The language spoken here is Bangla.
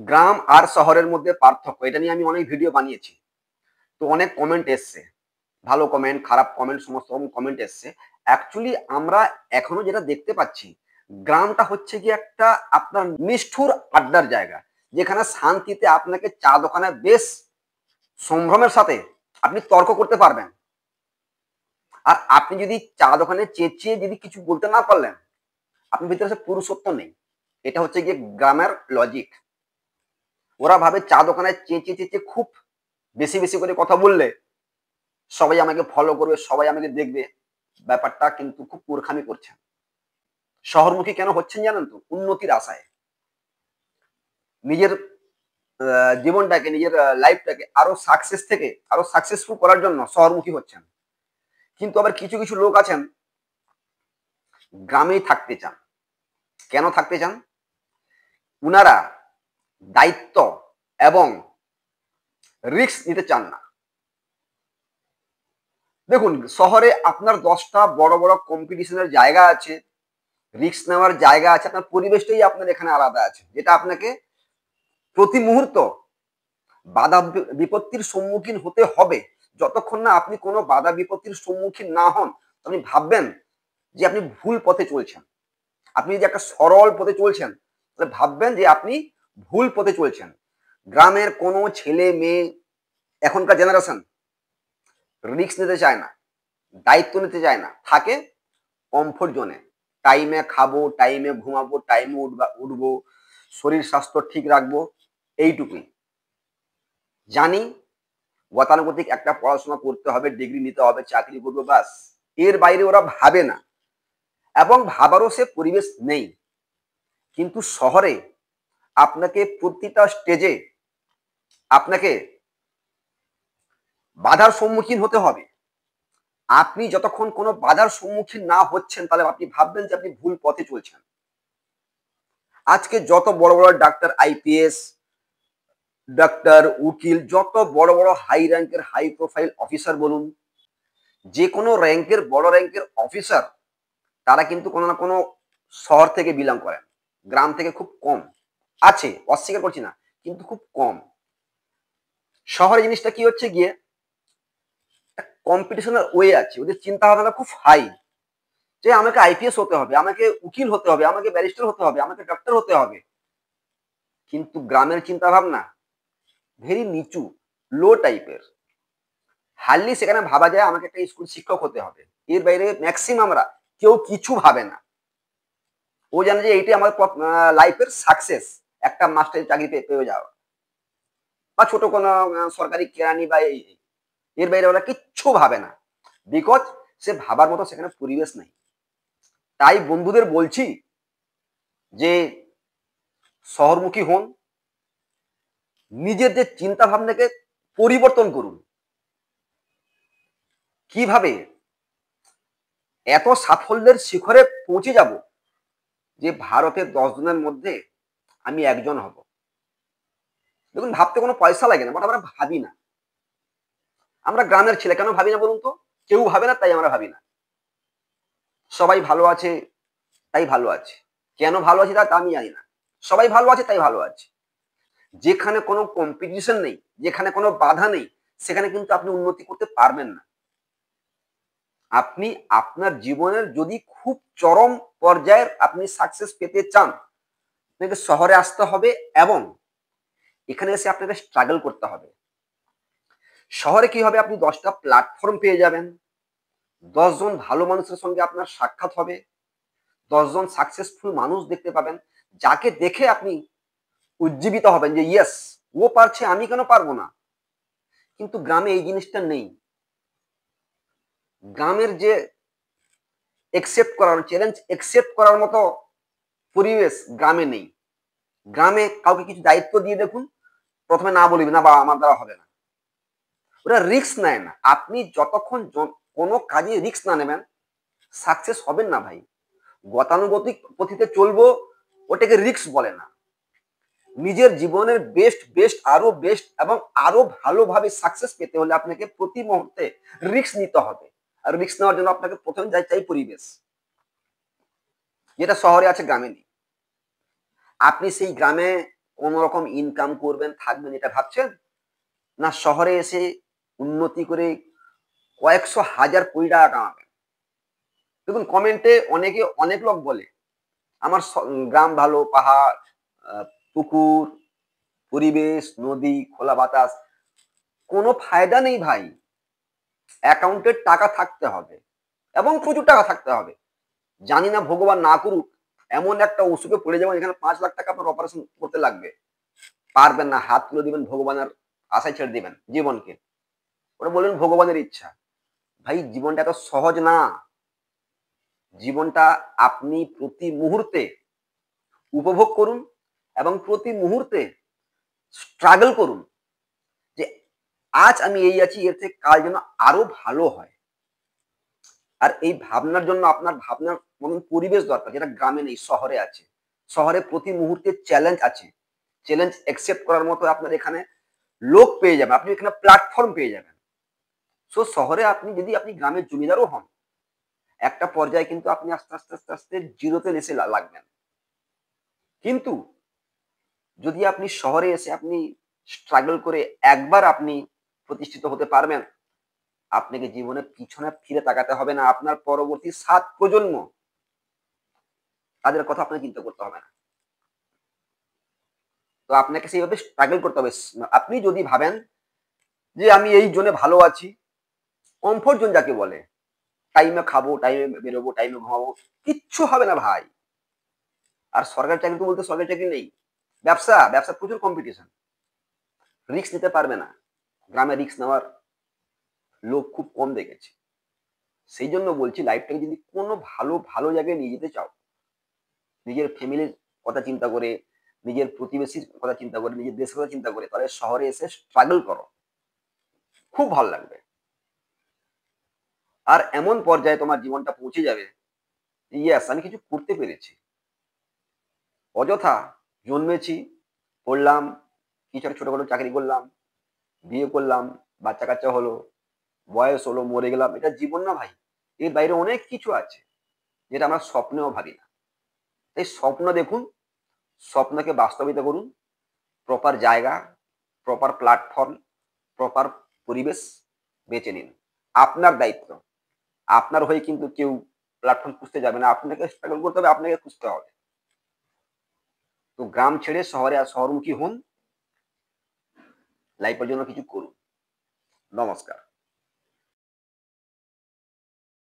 গ্রাম আর শহরের মধ্যে পার্থক্য, এটা নিয়ে আমি অনেক ভিডিও বানিয়েছি। তো অনেক কমেন্ট এসছে, ভালো কমেন্ট, খারাপ কমেন্ট, সমস্ত রকম কমেন্ট এসছে। অ্যাকচুয়ালি আমরা এখনো যেটা দেখতে পাচ্ছি, গ্রামটা হচ্ছে কি একটা আপনার নিষ্ঠুর আড্ডার জায়গা, যেখানে শান্তিতে আপনাকে চা দোকানে বেশ সম্ভ্রমের সাথে আপনি তর্ক করতে পারবেন। আর আপনি যদি চা দোকানে চেঁচিয়ে যদি কিছু বলতে না পারলেন, আপনার ভিতরে সে পুরুষত্ব নেই। এটা হচ্ছে গিয়ে গ্রামের লজিক। ওরা ভাবে চা দোকানে চেঁচিয়ে চেঁচিয়ে খুব বেশি বেশি করে কথা বললে সবাই আমাকে ফলো করবে, সবাই আমাকে দেখবে। ব্যাপারটা কিন্তু খুব মূর্খামি করছেন। শহরমুখী কেন হচ্ছেন জানেন তো? উন্নতির আশায় নিজের জীবনটাকে, নিজের লাইফটাকে আরো সাকসেসফুল করার জন্য শহরমুখী হচ্ছেন। কিন্তু আবার কিছু কিছু লোক আছেন গ্রামেই থাকতে চান। কেন থাকতে চান? উনারা দায়িত্ব এবং রিস্ক নিতে চান না। দেখুন, শহরে আপনার 10টা বড় বড় কম্পিটিশনের জায়গা আছে, রিস্ক নেওয়ার জায়গা আছে, আপনার পরিবেশটাই আপনার এখানে আলাদা আছে, যেটা আপনাকে প্রতি মুহূর্ত বাধা বিপত্তির সম্মুখীন হতে হবে। যতক্ষণ না আপনি কোনো বাধা বিপত্তির সম্মুখীন না হন, আপনি ভাববেন যে আপনি ভুল পথে চলছেন। আপনি যে একটা সরল পথে চলছেন, তাহলে ভাববেন যে আপনি ভুল পথে চলছেন। গ্রামের কোনো ছেলে মেয়ে, এখনকার জেনারেশন রিস্ক নিতে চায় না, দায়িত্ব নিতে চায় না, থাকে কমফোর্ট জোনে। টাইমে খাবো, টাইমে ঘুমাবো, টাইমে উঠবো, শরীর স্বাস্থ্য ঠিক রাখবো, এইটুকুই জানি। গতানুগতিক একটা পড়াশোনা করতে হবে, ডিগ্রি নিতে হবে, চাকরি করবো, বাস। এর বাইরে ওরা ভাবে না, এবং ভাবারও সে পরিবেশ নেই। কিন্তু শহরে আপনাকে প্রতিটা স্টেজে আপনাকে বাধার সম্মুখীন হতে হবে। আপনি যতক্ষণ কোনো বাধার সম্মুখীন না হচ্ছেন, তাহলে আপনি ভাববেন যে আপনি ভুল পথে চলছেন। আজকে যত বড় বড় ডাক্তার, আইপিএস ডাক্তার, উকিল, যত বড় বড় হাই র্যাঙ্কের হাই প্রোফাইল অফিসার বলুন, যে কোনো র্যাঙ্কের বড় র্যাঙ্কের অফিসার, তারা কিন্তু কোনো না কোনো শহর থেকে বিলং করেন। গ্রাম থেকে খুব কম আছে, অস্বীকার করছি না, কিন্তু খুব কম। শহরে জিনিসটা কি হচ্ছে গিয়ে, কম্পিটিশনের ওয়ে আছে, ওদের চিন্তা ভাবনা খুব হাই, যে আমাকে আইপিএস হতে হবে, আমাকে উকিল হতে হবে, আমাকে ব্যারিস্টার হতে হবে, আমাকে ডক্টর হতে হবে। কিন্তু গ্রামের চিন্তা ভাবনা ভেরি নিচু, লো টাইপের। হার্ডলি সেখানে ভাবা যায় আমাকে একটা স্কুল শিক্ষক হতে হবে। এর বাইরে ম্যাক্সিমামরা কেউ কিছু ভাবে না। ও জানে যে এইটাই আমার লাইফের সাকসেস, একটা মাস্টারি চাকরি পেয়ে যাওয়া, বা ছোট কোনো সরকারি কেরানি, বা এর বাইরে ওরা কিচ্ছু ভাবে না। বিকজ সে ভাবার মতো সেখানে পরিবেশ নেই। তাই বন্ধুদের বলছি যে শহরমুখী হন, নিজের যে চিন্তা ভাবনাকে পরিবর্তন করুন। কিভাবে এত সাফল্যের শিখরে পৌঁছে যাব যে ভারতের 10 জনের মধ্যে আমি একজন হব। দেখুন, ভাবতে কোনো পয়সা লাগে না, বাট আমরা ভাবি না। আমরা গ্রামের ছেলে, কেন ভাবি না বলুন তো? কেউ ভাবে না, তাই আমরা ভাবি না। সবাই ভালো আছে তাই ভালো আছে। কেন ভালো আছে তা আমি জানি না। সবাই ভালো আছে তাই ভালো আছে। যেখানে কোনো কম্পিটিশন নেই, যেখানে কোনো বাধা নেই, সেখানে কিন্তু আপনি উন্নতি করতে পারবেন না। আপনি আপনার জীবনের যদি খুব চরম পর্যায়ের আপনি সাকসেস পেতে চান, আপনাকে শহরে আসতে হবে, এবং এখানে এসে আপনাকে স্ট্রাগল করতে হবে। শহরে কি হবে, আপনি 10টা প্ল্যাটফর্ম পেয়ে যাবেন, 10 জন ভালো মানুষের সঙ্গে আপনার সাক্ষাৎ হবে, 10 জন সাকসেসফুল মানুষ দেখতে পাবেন, যাকে দেখে আপনি উজ্জীবিত হবেন যে ইয়েস, ও পারছে, আমি কেন পারবো না। কিন্তু গ্রামে এই জিনিসটা নেই। গ্রামের যে চ্যালেঞ্জ একসেপ্ট করার মতো পরিবেশ গ্রামে নেই। গ্রামে কাউকে কিছু দায়িত্ব দিয়ে দেখুন, প্রথমে না বলবি না, বা আমার দ্বারা হবে না। ওরা রিস্ক নেয় না। আপনি যতক্ষণ কোনো কাজে রিস্ক না নেবেন, সাকসেস হবেন না ভাই। গতানুগতিক পথিতে চলবো, ওটাকে রিস্ক বলে না। নিজের জীবনের বেস্ট আরো বেস্ট এবং আরো ভালোভাবে সাকসেস পেতে হলে আপনাকে প্রতি মুহূর্তে রিস্ক নিতে হবে। আর রিস্ক নেওয়ার জন্য আপনাকে প্রথমে চাই পরিবেশ, যেটা শহরে আছে, গ্রামে নেই। আপনি সেই গ্রামে কোন রকম ইনকাম করবেন থাকবেন এটা ভাবছেন, না শহরে এসে উন্নতি করে কয়েকশো হাজার কোটি টাকা কামাবেন? দেখুন কমেন্টে অনেকে অনেক লোক বলে আমার গ্রাম ভালো, পাহাড়, পুকুর, পরিবেশ, নদী, খোলা বাতাস। কোনো ফায়দা নেই ভাই। অ্যাকাউন্টের টাকা থাকতে হবে এবং প্রচুর টাকা থাকতে হবে। জানি না ভগবান না করুক এমন একটা অসুখে পড়ে যাবেন এখানে 5 লাখ টাকা আপনার অপারেশন করতে লাগবে, পারবেন না, হাত তুলে দিবেন ভগবানের আশায় ছেড়ে দিবেন জীবনকে, ওটা বলবেন ভগবানের ইচ্ছা। ভাই জীবনটা এত সহজ না। জীবনটা আপনি প্রতি মুহূর্তে উপভোগ করুন এবং প্রতি মুহূর্তে স্ট্রাগল করুন যে আজ আমি এই আছি, এর থেকে কাল যেন আরো ভালো হয়। আর এই ভাবনার জন্য আপনার ভাবনার মতন পরিবেশ দরকার, যেটা গ্রামে নেই, শহরে আছে। শহরে প্রতি মুহূর্তে চ্যালেঞ্জ আছে, চ্যালেঞ্জ অ্যাকসেপ্ট করার মতো আপনার এখানে লোক পেয়ে যাবেন, আপনি এখানে প্ল্যাটফর্ম পেয়ে যাবেন। সো শহরে আপনি যদি আপনি গ্রামের জমিদারও হন, একটা পর্যায়ে কিন্তু আপনি আস্তে আস্তে আস্তে আস্তে জিরোতে এসে লাগবেন। কিন্তু যদি আপনি শহরে এসে আপনি স্ট্রাগল করে একবার আপনি প্রতিষ্ঠিত হতে পারবেন, আপনাকে জীবনে পিছনে ফিরে তাকাতে হবে না। আপনার পরবর্তী 7 প্রজন্ম তাদের কথা আপনাকে চিন্তা করতে হবে না। তো আপনাকে সেইভাবে স্ট্রাগল করতে হবে। আপনি যদি ভাবেন যে আমি এই জোনে ভালো আছি, কমফোর্ট জোন যাকে বলে, টাইমে খাবো, টাইমে বেরোবো, টাইমে ঘুমাবো, কিচ্ছু হবে না ভাই। আর সরকারি চাকরি তো বলতে সরকারি চাকরি নেই, ব্যবসা, ব্যবসা প্রচুর কম্পিটিশন, রিস্ক নিতে পারবে না। গ্রামে রিস্ক নেওয়ার লোক খুব কম দেখেছি। সেই জন্য বলছি লাইফটাকে যদি কোনো ভালো ভালো জায়গায় নিয়ে যেতে চাও, নিজের ফ্যামিলির কথা চিন্তা করে, নিজের প্রতিবেশীর কথা চিন্তা করে, নিজের দেশের কথা চিন্তা করে, তাহলে শহরে এসে স্ট্রাগল করো, খুব ভালো লাগবে। আর এমন পর্যায়ে তোমার জীবনটা পৌঁছে যাবে, ইয়েস আমি কিছু করতে পেরেছি। অযথা জন্মেছি, পড়লাম, কিছু একটা ছোটখাটো চাকরি করলাম, বিয়ে করলাম, বাচ্চা কাচ্চা হলো, বয়স হলো, মরে গেলাম, এটা জীবন না ভাই। এর বাইরে অনেক কিছু আছে যেটা আমরা স্বপ্নেও ভাবি না। তাই স্বপ্ন দেখুন, স্বপ্নকে বাস্তবিত করুন, প্রপার জায়গা, প্রপার প্ল্যাটফর্ম, প্রপার পরিবেশ বেছে নিন। আপনার দায়িত্ব, আপনার হয়ে কিন্তু কেউ প্ল্যাটফর্ম খুঁজতে যাবে না, আপনাকে স্ট্রাগল করতে হবে, আপনাকে খুঁজতে হবে। তো গ্রাম ছেড়ে শহরে আর শহরমুখী হন, লাইফের জন্য কিছু করুন। নমস্কার।